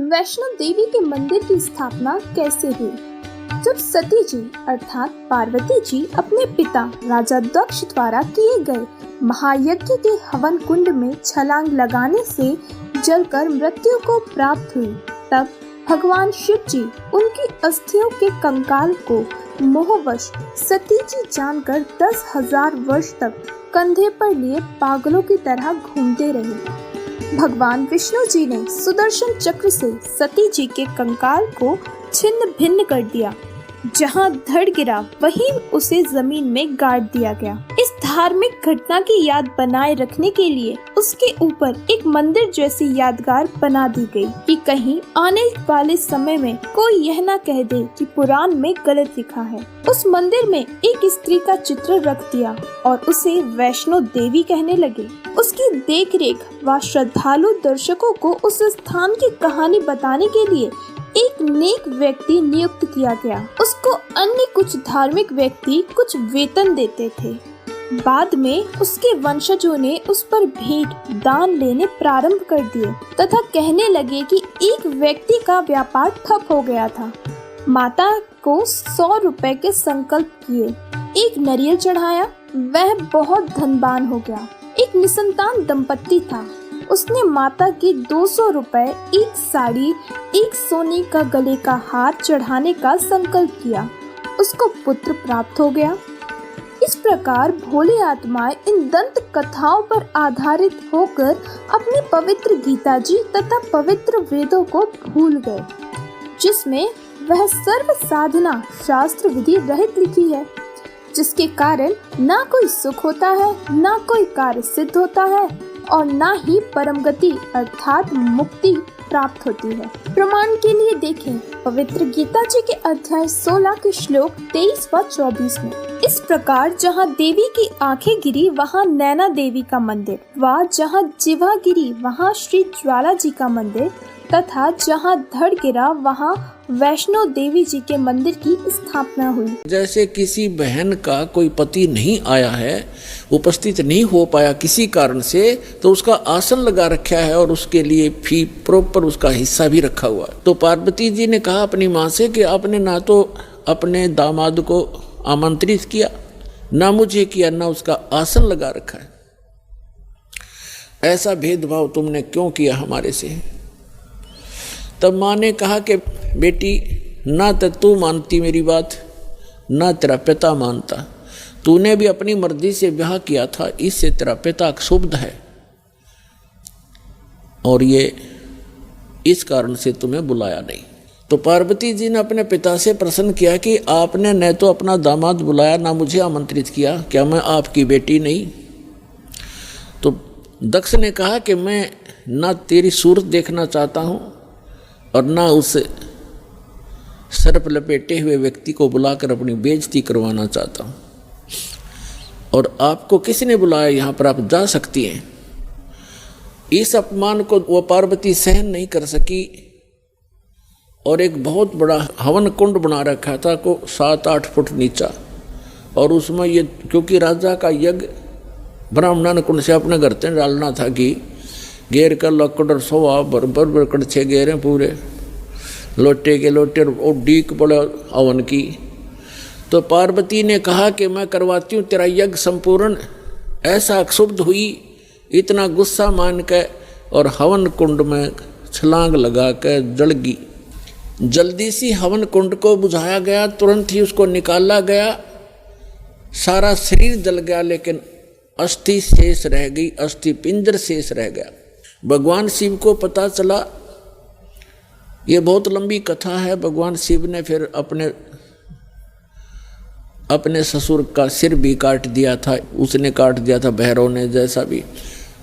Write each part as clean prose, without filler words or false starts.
वैष्णो देवी के मंदिर की स्थापना कैसे हुई? जब सती जी अर्थात पार्वती जी अपने पिता राजा दक्ष द्वारा किए गए महायज्ञ के हवन कुंड में छलांग लगाने से जलकर मृत्यु को प्राप्त हुई, तब भगवान शिव जी उनकी अस्थियों के कंकाल को मोहवश सती जी जानकर 10,000 वर्ष तक कंधे पर लिए पागलों की तरह घूमते रहे। भगवान विष्णु जी ने सुदर्शन चक्र से सती जी के कंकाल को छिन्न भिन्न कर दिया। जहां धड़ गिरा वहीं उसे जमीन में गाड़ दिया गया। इस धार्मिक घटना की याद बनाए रखने के लिए उसके ऊपर एक मंदिर जैसी यादगार बना दी गई कि कहीं आने वाले समय में कोई यह ना कह दे कि पुराण में गलत लिखा है। उस मंदिर में एक स्त्री का चित्र रख दिया और उसे वैष्णो देवी कहने लगे। उसकी देखरेख व श्रद्धालु दर्शकों को उस स्थान की कहानी बताने के लिए एक नेक व्यक्ति नियुक्त किया गया। उसको अन्य कुछ धार्मिक व्यक्ति कुछ वेतन देते थे। बाद में उसके वंशजों ने उस पर भेंट दान लेने प्रारंभ कर दिए तथा कहने लगे कि एक व्यक्ति का व्यापार ठप हो गया था। माता को 100 रुपए के संकल्प किए, एक नारियल चढ़ाया, वह बहुत धनवान हो गया। एक निसंतान दंपत्ति था, उसने माता की 200 रुपए, एक साड़ी, एक सोने का गले का हार चढ़ाने का संकल्प किया। उसको पुत्र प्राप्त हो गया। इस प्रकार भोले आत्माएं इन दंत कथाओं पर आधारित होकर अपनी पवित्र गीता जी तथा पवित्र वेदों को भूल गए, जिसमें वह सर्व साधना शास्त्र विधि रहित लिखी है, जिसके कारण ना कोई सुख होता है, ना कोई कार्य सिद्ध होता है और ना ही परम गति अर्थात मुक्ति प्राप्त होती है। प्रमाण के लिए देखें पवित्र गीता जी के अध्याय 16 के श्लोक 23 व 24 में। इस प्रकार जहाँ देवी की आंखें गिरी वहाँ नैना देवी का मंदिर, व जहाँ जिह्वा गिरी वहाँ श्री ज्वाला जी का मंदिर तथा जहाँ धड़ गिरा वहाँ वैष्णो देवी जी के मंदिर की स्थापना हुई। जैसे किसी बहन का कोई पति नहीं आया है, उपस्थित नहीं हो पाया किसी कारण से, तो उसका आसन लगा रखा है और उसके लिए फी प्रॉपर उसका हिस्सा भी रखा हुआ है। तो पार्वती जी ने कहा अपनी माँ से कि आपने ना तो अपने दामाद को आमंत्रित किया, ना मुझे किया, ना उसका आसन लगा रखा है। ऐसा भेदभाव तुमने क्यों किया हमारे से? तब माँ ने कहा कि बेटी, ना तो तू मानती मेरी बात, ना तेरा पिता मानता। तूने भी अपनी मर्जी से ब्याह किया था, इससे तेरा पिता क्षुब्ध है और ये इस कारण से तुम्हें बुलाया नहीं। तो पार्वती जी ने अपने पिता से प्रश्न किया कि आपने न तो अपना दामाद बुलाया, ना मुझे आमंत्रित किया, क्या मैं आपकी बेटी नहीं? तो दक्ष ने कहा कि मैं ना तेरी सूरत देखना चाहता हूँ और ना उस सर्प लपेटे हुए व्यक्ति को बुलाकर अपनी बेइज्जती करवाना चाहता हूँ। और आपको किसने बुलाया यहाँ पर? आप जा सकती हैं। इस अपमान को वो पार्वती सहन नहीं कर सकी और एक बहुत बड़ा हवन कुंड बना रखा था को 7-8 फुट नीचा, और उसमें ये क्योंकि राजा का यज्ञ ब्राह्मण कुंड से अपने घर से डालना था कि घेर कर लकड़ और सोवा बरबर कड़छे घेरे पूरे लोटे के लोटे और डीक पड़े हवन की। तो पार्वती ने कहा कि मैं करवाती हूँ तेरा यज्ञ संपूर्ण। ऐसा क्षुब्ध हुई, इतना गुस्सा मान के और हवन कुंड में छलांग लगा कर जल गई। जल्दी सी हवन कुंड को बुझाया गया, तुरंत ही उसको निकाला गया, सारा शरीर जल गया, लेकिन अस्थि शेष रह गई, अस्थि पिंजर शेष रह गया। भगवान शिव को पता चला, ये बहुत लंबी कथा है। भगवान शिव ने फिर अपने ससुर का सिर भी काट दिया था, उसने काट दिया था भैरव ने, जैसा भी।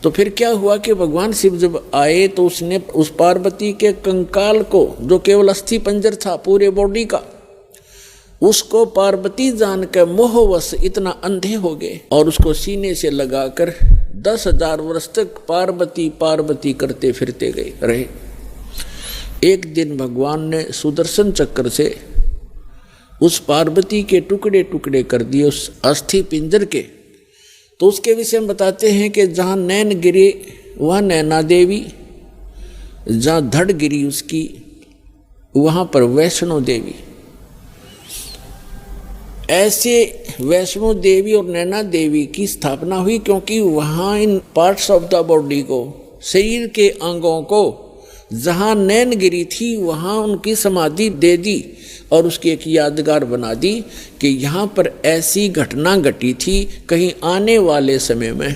तो फिर क्या हुआ कि भगवान शिव जब आए तो उसने उस पार्वती के कंकाल को, जो केवल अस्थि पंजर था पूरे बॉडी का, उसको पार्वती जान के मोहवश इतना अंधे हो गए और उसको सीने से लगाकर 10,000 वर्ष तक पार्वती पार्वती करते फिरते गए रहे। एक दिन भगवान ने सुदर्शन चक्र से उस पार्वती के टुकड़े टुकड़े कर दिए उस अस्थि पिंजर के। तो उसके विषय में बताते हैं कि जहाँ नैन गिरे वह नैना देवी, जहाँ धड़ गिरी उसकी, वहाँ पर वैष्णो देवी। ऐसे वैष्णो देवी और नैना देवी की स्थापना हुई क्योंकि वहाँ इन पार्ट्स ऑफ द बॉडी को, शरीर के अंगों को, जहाँ नैन गिरी थी वहाँ उनकी समाधि दे दी और उसकी एक यादगार बना दी कि यहाँ पर ऐसी घटना घटी थी, कहीं आने वाले समय में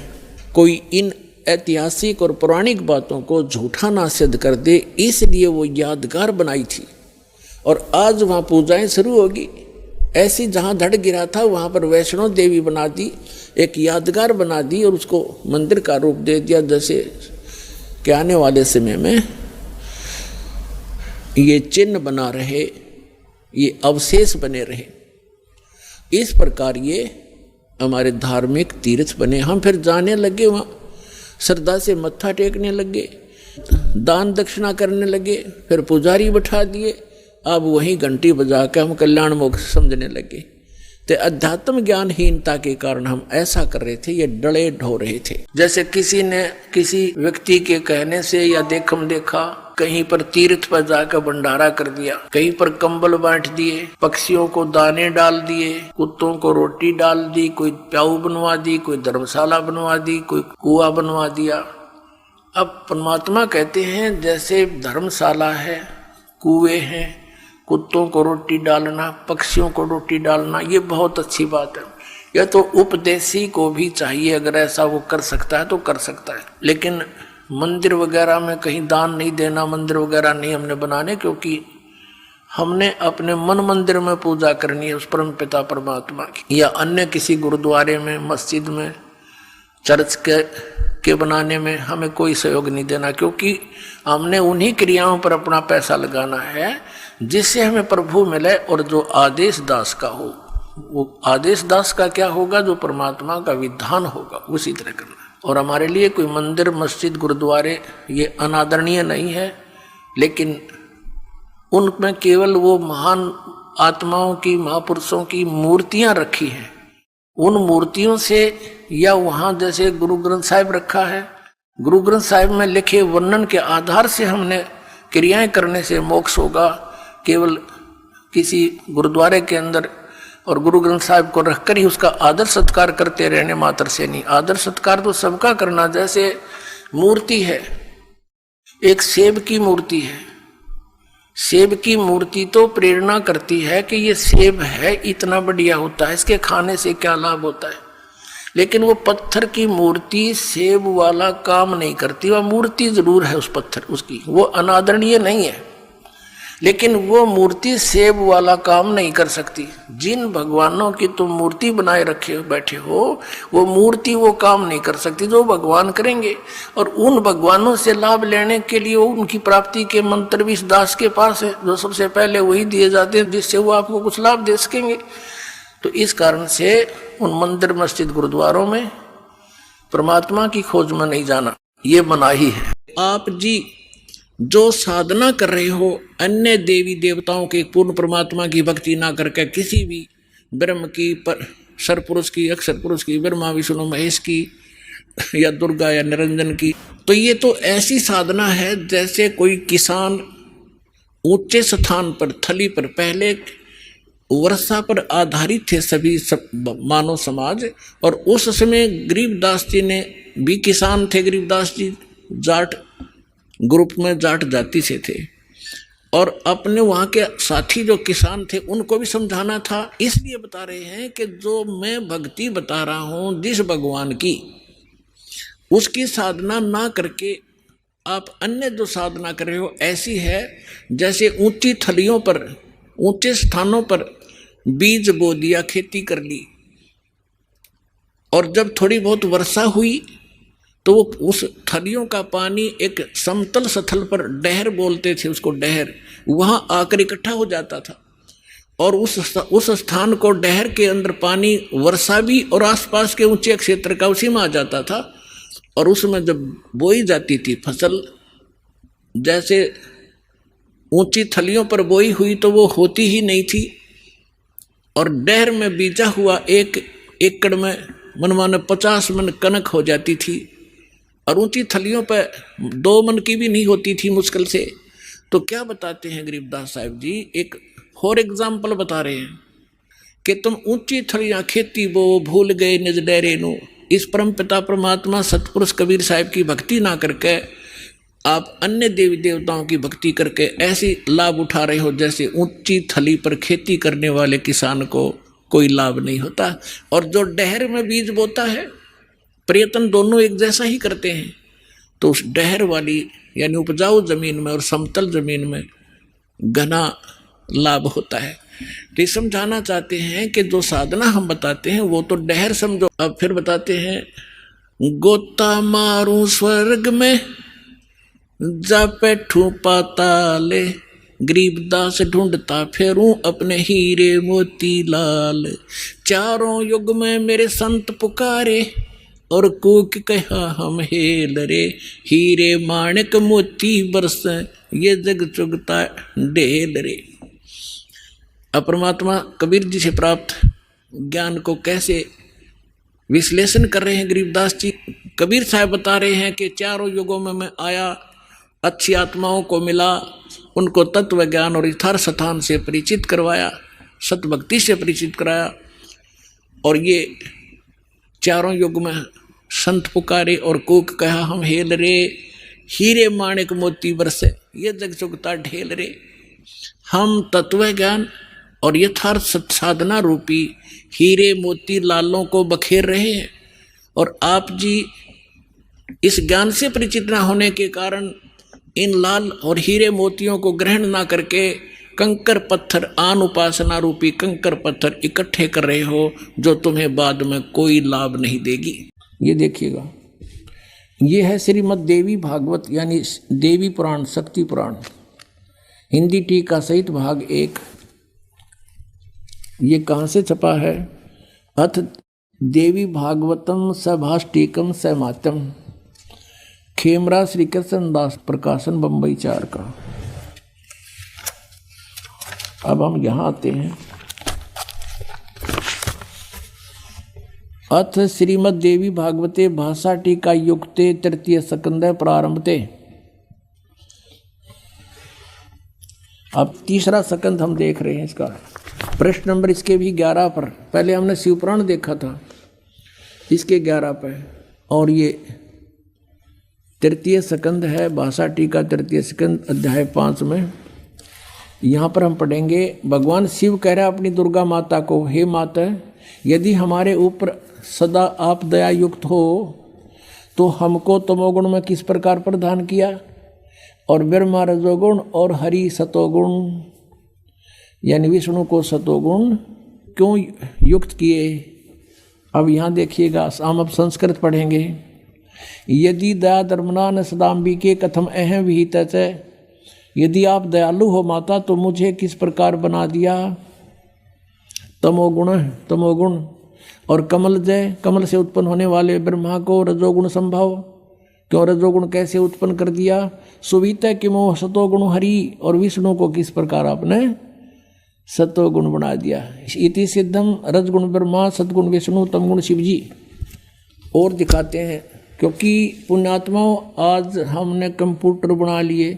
कोई इन ऐतिहासिक और पौराणिक बातों को झूठा ना सिद्ध कर दे, इसलिए वो यादगार बनाई थी। और आज वहाँ पूजाएं शुरू होगी। ऐसी जहाँ धड़ गिरा था वहाँ पर वैष्णो देवी बना दी, एक यादगार बना दी और उसको मंदिर का रूप दे दिया, जैसे कि आने वाले समय में ये चिन्ह बना रहे, ये अवशेष बने रहे। इस प्रकार ये हमारे धार्मिक तीर्थ बने। हम फिर जाने लगे, वहाँ श्रद्धा से मत्था टेकने लगे, दान दक्षिणा करने लगे, फिर पुजारी बैठा दिए। अब वही घंटी बजा के हम कल्याण मोक्ष समझने लगे। तो अध्यात्म ज्ञानहीनता के कारण हम ऐसा कर रहे थे, ये डले ढो रहे थे। जैसे किसी ने किसी व्यक्ति के कहने से या देखम देखा कहीं पर तीर्थ पर जाकर भंडारा कर दिया, कहीं पर कंबल बांट दिए, पक्षियों को दाने डाल दिए, कुत्तों को रोटी डाल दी, कोई प्याऊ बनवा दी, कोई धर्मशाला बनवा दी, कोई कुआं बनवा दिया। अब परमात्मा कहते हैं जैसे धर्मशाला है, कुएं हैं, कुत्तों को रोटी डालना, पक्षियों को रोटी डालना, ये बहुत अच्छी बात है। यह तो उपदेशी को भी चाहिए, अगर ऐसा वो कर सकता है तो कर सकता है। लेकिन मंदिर वगैरह में कहीं दान नहीं देना, मंदिर वगैरह नहीं हमने बनाने, क्योंकि हमने अपने मन मंदिर में पूजा करनी है उस परम पिता परमात्मा की, या अन्य किसी गुरुद्वारे में, मस्जिद में, चर्च के बनाने में हमें कोई सहयोग नहीं देना, क्योंकि हमने उन्हीं क्रियाओं पर अपना पैसा लगाना है जिससे हमें प्रभु मिले। और जो आदेश दास का हो, वो आदेश दास का क्या होगा, जो परमात्मा का विधान होगा उसी तरह करना। और हमारे लिए कोई मंदिर, मस्जिद, गुरुद्वारे ये अनादरणीय नहीं है, लेकिन उनमें केवल वो महान आत्माओं की, महापुरुषों की मूर्तियां रखी हैं। उन मूर्तियों से, या वहाँ जैसे गुरु ग्रंथ साहिब रखा है, गुरु ग्रंथ साहिब में लिखे वर्णन के आधार से हमने क्रियाएं करने से मोक्ष होगा। केवल किसी गुरुद्वारे के अंदर और गुरु ग्रंथ साहिब को रखकर ही उसका आदर सत्कार करते रहने मात्र से नहीं। आदर सत्कार तो सबका करना। जैसे मूर्ति है, एक सेब की मूर्ति है, सेब की मूर्ति तो प्रेरणा करती है कि ये सेब है, इतना बढ़िया होता है, इसके खाने से क्या लाभ होता है। लेकिन वो पत्थर की मूर्ति सेब वाला काम नहीं करती। वह मूर्ति जरूर है उस पत्थर, उसकी वो अनादरणीय नहीं है, लेकिन वो मूर्ति सेब वाला काम नहीं कर सकती। जिन भगवानों की तुम मूर्ति बनाए रखे बैठे हो, वो मूर्ति वो काम नहीं कर सकती जो भगवान करेंगे। और उन भगवानों से लाभ लेने के लिए उनकी प्राप्ति के मंत्र भी इस दास के पास है, जो सबसे पहले वही दिए जाते हैं जिससे वो आपको कुछ लाभ दे सकेंगे। तो इस कारण से उन मंदिर, मस्जिद, गुरुद्वारों में परमात्मा की खोज में नहीं जाना, ये मनाही है। आप जी जो साधना कर रहे हो, अन्य देवी देवताओं के, पूर्ण परमात्मा की भक्ति ना करके किसी भी ब्रह्म की, सरपुरुष की, अक्षर पुरुष की, ब्रह्मा विष्णु महेश की, या दुर्गा या निरंजन की, तो ये तो ऐसी साधना है जैसे कोई किसान ऊंचे स्थान पर, थली पर, पहले वर्षा पर आधारित थे सभी मानव समाज। और उस समय गरीबदास जी ने भी किसान थे, गरीबदास जी जाट ग्रुप में, जाट जाति से थे, और अपने वहाँ के साथी जो किसान थे उनको भी समझाना था। इसलिए बता रहे हैं कि जो मैं भक्ति बता रहा हूँ जिस भगवान की, उसकी साधना ना करके आप अन्य जो साधना कर रहे हो ऐसी है जैसे ऊंची थलियों पर, ऊंचे स्थानों पर बीज बो दिया, खेती कर ली, और जब थोड़ी बहुत वर्षा हुई तो उस थलियों का पानी एक समतल स्थल पर, डहर बोलते थे उसको, डहर, वहाँ आकर इकट्ठा हो जाता था। और उस स्थान को, डहर के अंदर पानी वर्षा भी और आसपास के ऊंचे क्षेत्र का उसी में आ जाता था। और उसमें जब बोई जाती थी फसल, जैसे ऊंची थलियों पर बोई हुई तो वो होती ही नहीं थी, और डहर में बीजा हुआ 1 एकड़ में मनमाने 50 मन कनक हो जाती थी। और ऊंची थलियों पर 2 मन की भी नहीं होती थी मुश्किल से। तो क्या बताते हैं गरीबदास साहब जी, एक और एग्जाम्पल बता रहे हैं कि तुम ऊंची थलियां खेती बो भूल गए निज डेरे नु। इस परम पिता परमात्मा सतपुरुष कबीर साहब की भक्ति ना करके आप अन्य देवी देवताओं की भक्ति करके ऐसी लाभ उठा रहे हो जैसे ऊंची थली पर खेती करने वाले किसान को कोई लाभ नहीं होता। और जो डहर में बीज बोता है, प्रयत्न दोनों एक जैसा ही करते हैं, तो उस डहर वाली यानी उपजाऊ जमीन में और समतल जमीन में घना लाभ होता है। तो समझाना चाहते हैं कि जो साधना हम बताते हैं वो तो डहर समझो। अब फिर बताते हैं, गोता मारूं स्वर्ग में जा बैठूं पाताले, गरीबदास ढूंढता फेरूं अपने हीरे मोती लाल। चारों युग में मेरे संत पुकारे और कूक कहा हम हेल रे, हीरे माणिक मोती बरस ये जग चुगता ढेल रे। अब परमात्मा कबीर जी से प्राप्त ज्ञान को कैसे विश्लेषण कर रहे हैं गरीबदास जी। कबीर साहब बता रहे हैं कि चारों युगों में मैं आया, अच्छी आत्माओं को मिला, उनको तत्व ज्ञान और यथार्थ स्थान से परिचित करवाया, सतभक्ति से परिचित कराया। और ये चारों युग में संत पुकारे और कूक कहा हम हेल रे, हीरे माणिक मोती बरसे ये जग चुगता ढेल रे। हम तत्व ज्ञान और यथार्थ साधना रूपी हीरे मोती लालों को बखेर रहे हैं। और आप जी इस ज्ञान से परिचित न होने के कारण इन लाल और हीरे मोतियों को ग्रहण ना करके कंकर पत्थर, आन उपासना रूपी कंकर पत्थर इकट्ठे कर रहे हो, जो तुम्हें बाद में कोई लाभ नहीं देगी। ये देखिएगा, ये है श्रीमद् देवी भागवत यानी देवी पुराण, शक्ति पुराण, हिंदी टीका सहित भाग 1। ये कहाँ से छपा है? अथ देवी भागवतम सभाष्टिकम सैमात्यम, खेमरा श्री कृष्ण दास प्रकाशन, बम्बई 4 का। अब हम यहाँ आते हैं। अथ श्रीमद् देवी भागवते भाषा टीका युक्ते तृतीय स्कंध प्रारंभते। अब तीसरा स्कंध हम देख रहे हैं इसका। प्रश्न नंबर इसके भी 11 पर, पहले हमने शिवपुराण देखा था, इसके 11 पर। और ये तृतीय स्कंध है, भाषा टीका तृतीय स्कंध अध्याय 5 में। यहाँ पर हम पढ़ेंगे, भगवान शिव कह रहा है अपनी दुर्गा माता को, हे माता, यदि हमारे ऊपर सदा आप दया युक्त हो तो हमको तमोगुण में किस प्रकार प्रदान किया, और ब्रह्मा रजोगुण और हरि सतोगुण यानी विष्णु को सतोगुण क्यों युक्त किए। अब यहाँ देखिएगा, हम अब संस्कृत पढ़ेंगे। यदि दया धर्मना न सदाम्बिके कथम अहम विहित है, यदि आप दयालु हो माता तो मुझे किस प्रकार बना दिया। तमोगुण और कमल जय, कमल से उत्पन्न होने वाले ब्रह्मा को रजोगुण संभव, क्यों रजोगुण कैसे उत्पन्न कर दिया। सुवित किमो सतोगुण हरि, और विष्णु को किस प्रकार आपने सतोगुण बना दिया। इति सिद्धम रजगुण ब्रह्मा सतगुण विष्णु तमगुण शिव जी। और दिखाते हैं, क्योंकि पुण्यात्माओं आज हमने कंप्यूटर बना लिए,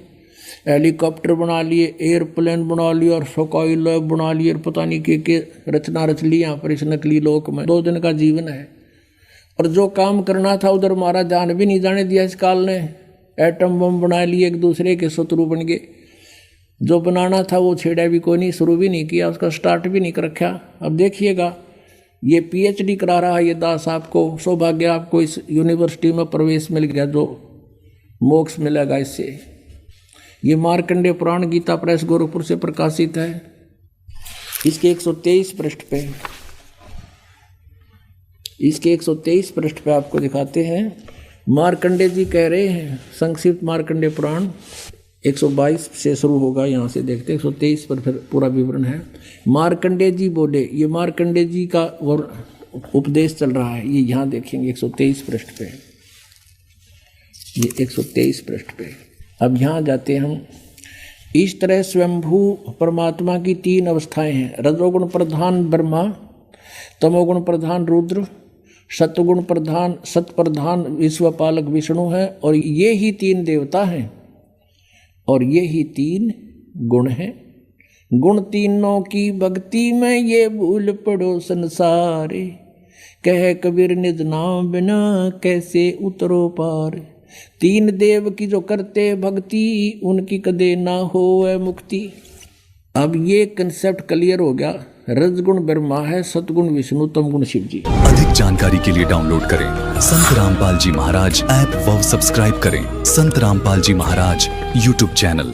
हेलीकॉप्टर बना लिए, एयरप्लेन बना लिए और स्काई लैब बना लिए, और पता नहीं के रचना रच ली यहाँ पर इस नकली लोक में। 2 दिन का जीवन है, और जो काम करना था उधर हमारा जान भी नहीं जाने दिया इस काल ने। एटम बम बना लिए, एक दूसरे के शत्रु बन गए। जो बनाना था वो छेड़ा भी कोई नहीं, शुरू भी नहीं किया, उसका स्टार्ट भी नहीं कर रखा। अब देखिएगा, ये PhD करा रहा है ये दास आपको, सौभाग्य आपको इस यूनिवर्सिटी में प्रवेश मिल गया, जो मोक्ष मिलेगा इससे। ये मार्कंडेय पुराण गीता प्रेस गोरखपुर से प्रकाशित है। इसके 123 पृष्ठ पे, इसके 123 पृष्ठ पे आपको दिखाते हैं। मार्कंडेय जी कह रहे हैं, संक्षिप्त मार्कंडेय पुराण 122 से शुरू होगा, यहाँ से देखते हैं 123 पर फिर पूरा विवरण है। मार्कंडेय जी बोले, ये मार्कंडेय जी का उपदेश चल रहा है, ये यहाँ देखेंगे 123 पृष्ठ पे, ये 123 पृष्ठ पे। अब यहाँ जाते हम। इस तरह स्वयंभू परमात्मा की 3 अवस्थाएं हैं, रजोगुण प्रधान ब्रह्मा, तमोगुण प्रधान रुद्र, सतगुण प्रधान, सत प्रधान विश्वपालक विष्णु है, और ये ही 3 देवता हैं और ये ही 3 गुण हैं। गुण तीनों की भक्ति में ये भूल पड़ो संसारे, कह कबीर निज नाम बिना कैसे उतरो पार। 3 देव की जो करते भक्ति, उनकी कदे ना होवे मुक्ति। अब ये कंसेप्ट क्लियर हो गया। रजगुण ब्रह्मा है, सतगुण विष्णु, तमगुण शिव जी। अधिक जानकारी के लिए डाउनलोड करें संत रामपाल जी महाराज ऐप व सब्सक्राइब करें संत रामपाल जी महाराज यूट्यूब चैनल।